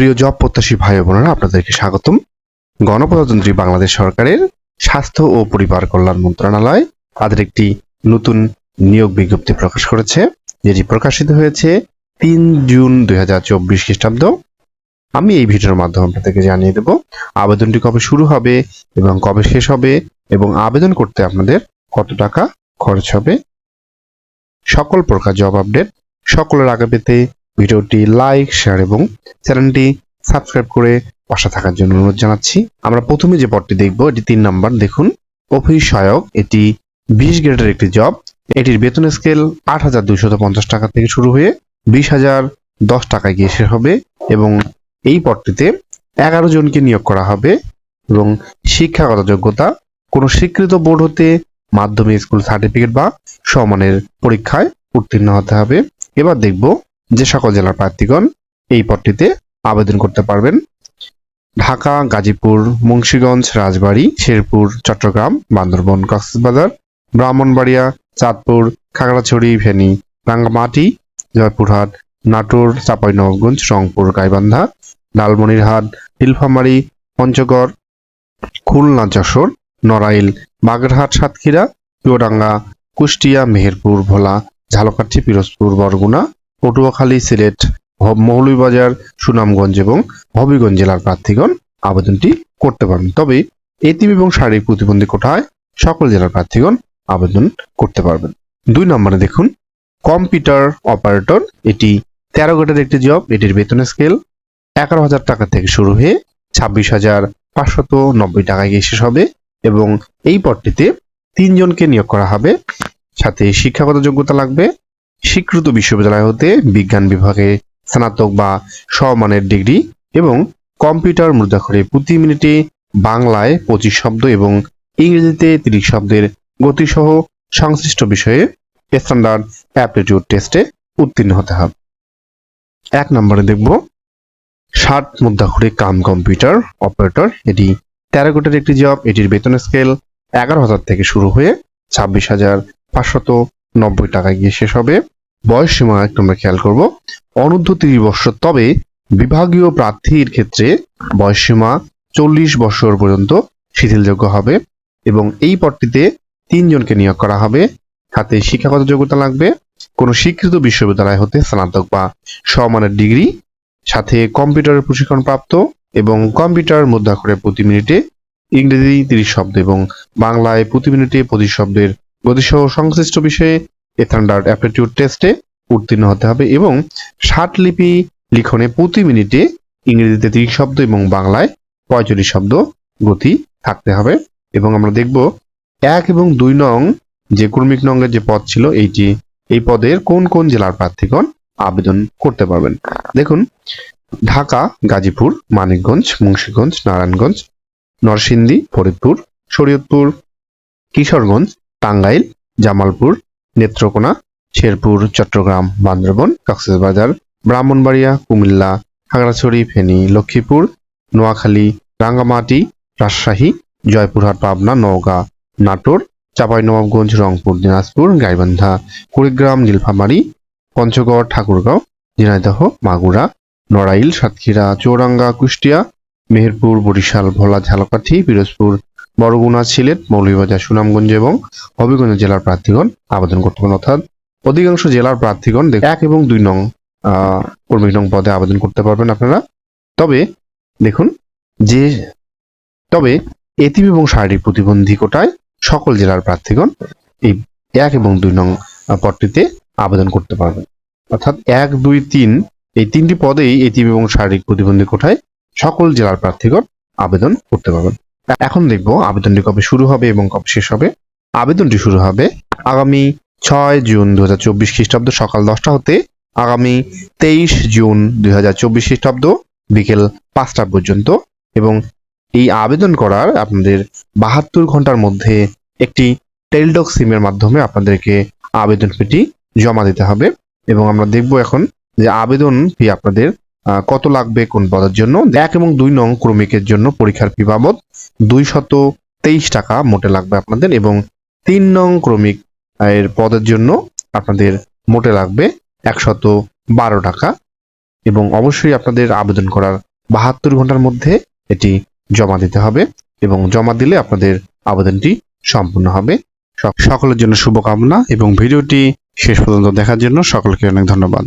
প্রিয় জব প্রত্যাশী ভাই বোনেরা, আপনাদেরকে স্বাগতম। গণপ্রজাতন্ত্রী বাংলাদেশ সরকারের স্বাস্থ্য ও পরিবার কল্যাণ মন্ত্রণালয় তাদের একটি নতুন নিয়োগ বিজ্ঞপ্তি প্রকাশ করেছে, যেটি প্রকাশিত হয়েছে 3 জুন 2024 খ্রিস্টাব্দ। আমি এই ভিডিওর মাধ্যমে আপনাদেরকে জানিয়ে দেব আবেদনটি কবে শুরু হবে এবং কবে শেষ হবে এবং আবেদন করতে আপনাদের কত টাকা খরচ হবে। সকল প্রকার জব আপডেট সকলের আগে পেতে ভিডিওটি লাইক, শেয়ার এবং চ্যানেলটি সাবস্ক্রাইব করে পাশে থাকার জন্য অনুরোধ জানাচ্ছি। আমরা প্রথমে যে পদটি দেখব, এটি 3 নাম্বার। দেখুন, অফিস সহায়ক, এটি 20 গ্রেডের একটি জব। এটির বেতন স্কেল 8,250 টাকা থেকে শুরু হয়ে 20,010 টাকায় গিয়ে শেষ হবে এবং এই পদটিতে 11 জনকে নিয়োগ করা হবে এবং শিক্ষাগত যোগ্যতা কোনো স্বীকৃত বোর্ড হতে মাধ্যমিক স্কুল সার্টিফিকেট বা সমমানের পরীক্ষায় উত্তীর্ণ হতে হবে। এবার দেখব যে সকল জেলার প্রার্থীগণ এই পদটিতে আবেদন করতে পারবেন। ঢাকা, গাজীপুর, মুন্সিগঞ্জ, রাজবাড়ী, শেরপুর, চট্টগ্রাম, বান্দরবান, কক্সবাজার, ব্রাহ্মণবাড়িয়া, চাঁদপুর, খাগড়াছড়ি, ফেনী, রাঙ্গামাটি, জয়পুরহাট, নাটোর, চাঁপাইনবাবগঞ্জ, রংপুর, গাইবান্ধা, লালমনিরহাট, নীলফামারী, পঞ্চগড়, খুলনা, যশোর, নড়াইল, বাগেরহাট, সাতক্ষীরা, চুয়াডাঙ্গা, কুষ্টিয়া, মেহেরপুর, ভোলা, ঝালকাঠি, পিরোজপুর, বরগুনা, পটুয়াখালী, সিলেট, মৌলভীবাজার, সুনামগঞ্জ এবং হবিগঞ্জ জেলার প্রার্থীগণ আবেদনটি করতে পারবেন। তবে এতিম এবং শারীরিক প্রতিবন্ধী কোটায় সকল জেলার প্রার্থীগণ আবেদন করতে পারবেন। 2 নম্বরে দেখুন, কম্পিউটার অপারেটর, এটি 13 গ্রেডের একটি জব। এটির বেতন স্কেল 11,000 টাকা থেকে শুরু হয়ে 26,590 টাকায় গিয়ে শেষ হবে এবং এই পদটিতে 3 জনকে নিয়োগ করা হবে। সাথে শিক্ষাগত যোগ্যতা লাগবে স্বীকৃত বিশ্ববিদ্যালয় হতে বিজ্ঞান বিভাগে স্নাতক বা সমমানের ডিগ্রি এবং কম্পিউটার মুদ্রাক্ষরে প্রতি মিনিটে বাংলায় 25 শব্দ এবং ইংরেজিতে 30 শব্দের গতিসহ সংশ্লিষ্ট বিষয়ে স্ট্যান্ডার্ড অ্যাপটিটিউড টেস্টে উত্তীর্ণ হতে হবে। 1 নম্বরে দেখব 60 মুদ্রাক্ষরে কাম কম্পিউটার অপারেটর, এটি 13 গ্রেডের একটি জব। এটির বেতন স্কেল 11,000 থেকে শুরু হয়ে 26,590 টাকায় গিয়ে শেষ হবে। বয়স সীমা একটু আমরা খেয়াল করব, অনূর্ধ্ব 30 বছর। তবে বিভাগীয় প্রার্থীর ক্ষেত্রে বয়স সীমা 40 বছর পর্যন্ত শিথিলযোগ্য হবে এবং এই পদটিতে 3 জনকে নিয়োগ করা হবে। সাথে শিক্ষাগত যোগ্যতা লাগবে কোনো স্বীকৃত বিশ্ববিদ্যালয় হতে স্নাতক বা সমমানের ডিগ্রি, সাথে কম্পিউটারের প্রশিক্ষণ প্রাপ্ত এবং কম্পিউটার মুদ্রাক্ষরে প্রতি মিনিটে ইংরেজি 30 শব্দ এবং বাংলায় প্রতি মিনিটে 25 শব্দের গতিসহ সংশ্লিষ্ট বিষয়ে স্ট্যান্ডার্ড অ্যাপটিটিউড টেস্টে উত্তীর্ণ হতে হবে এবং 60 লিপি লিখনে প্রতি মিনিটে ইংরেজিতে 30 শব্দ এবং বাংলায় 45 শব্দ গতি থাকতে হবে। এবং আমরা দেখব 1 এবং 2 নং যে কর্মিক নঙ্গের যে পদ ছিল, এই পদের কোন কোন জেলার প্রার্থীগণ আবেদন করতে পারবেন। দেখুন, ঢাকা, গাজীপুর, মানিকগঞ্জ, মুন্সিগঞ্জ, নারায়ণগঞ্জ, নরসিংদী, ফরিদপুর, শরীয়তপুর, কিশোরগঞ্জ, টাঙ্গাইল, জামালপুর, নেত্রকোনা, শেরপুর, চট্টগ্রাম, বান্দরবান, কক্সবাজার, ব্রাহ্মণবাড়িয়া, কুমিল্লা, খাগড়াছড়ি, ফেনী, লক্ষ্মীপুর, নোয়াখালী, রাঙ্গামাটি, রাজশাহী, জয়পুরহাট, পাবনা, নওগাঁ, নাটোর, চাঁপাইনবাবগঞ্জ, রংপুর, দিনাজপুর, গাইবান্ধা, কুড়িগ্রাম, নীলফামারী, পঞ্চগড়, ঠাকুরগাঁও, ঝিনাইদহ, মাগুরা, নড়াইল, সাতক্ষীরা, চুয়াডাঙ্গা, কুষ্টিয়া, মেহেরপুর, বরিশাল, ভোলা, ঝালকাঠি, পিরোজপুর, বরগুনা, সিলেট, মৌলভীবাজার, সুনামগঞ্জ এবং হবিগঞ্জ জেলার প্রার্থীগণ আবেদন করতে পারেন। অর্থাৎ অধিকাংশ জেলার প্রার্থীগণ 1 এবং 2 নং কর্মী নং পদে আবেদন করতে পারবেন আপনারা। তবে দেখুন, তবে এতিম এবং শারীরিক প্রতিবন্ধী কোটায় সকল জেলার প্রার্থীগণ এই 1 এবং 2 নং পদটিতে আবেদন করতে পারবেন। অর্থাৎ 1, 2, 3 এই 3টি পদেই এতিম এবং শারীরিক প্রতিবন্ধী কোটায় সকল জেলার প্রার্থীগণ আবেদন করতে পারবেন। এখন দেখব আবেদনটি কবে শুরু হবে এবং কবে শেষ হবে। আবেদনটি শুরু হবে আগামী 6 জুন 2024 খ্রিস্টাব্দ সকাল 10টা হতে আগামী 23 জুন 2024 খ্রিস্টাব্দ বিকেল 5টা পর্যন্ত এবং এই আবেদন করার আপনাদের 72 ঘন্টার মধ্যে একটি টেলডক সিমের মাধ্যমে আপনাদেরকে আবেদন ফিটি জমা দিতে হবে। এবং আমরা দেখব এখন যে আবেদন ফি আপনাদের কত লাগবে কোন পদের জন্য। 1 এবং 2 নং ক্রমিকের জন্য পরীক্ষার ফি বাবদ 223 টাকা মোটে লাগবে আপনাদের এবং 3 নং ক্রমিক এর পদের জন্য আপনাদের মোটে লাগবে 112 টাকা। এবং অবশ্যই আপনাদের আবেদন করার 72 ঘন্টার মধ্যে এটি জমা দিতে হবে এবং জমা দিলে আপনাদের আবেদনটি সম্পূর্ণ হবে। সকলের জন্য শুভকামনা এবং ভিডিওটি শেষ পর্যন্ত দেখার জন্য সকলকে অনেক ধন্যবাদ।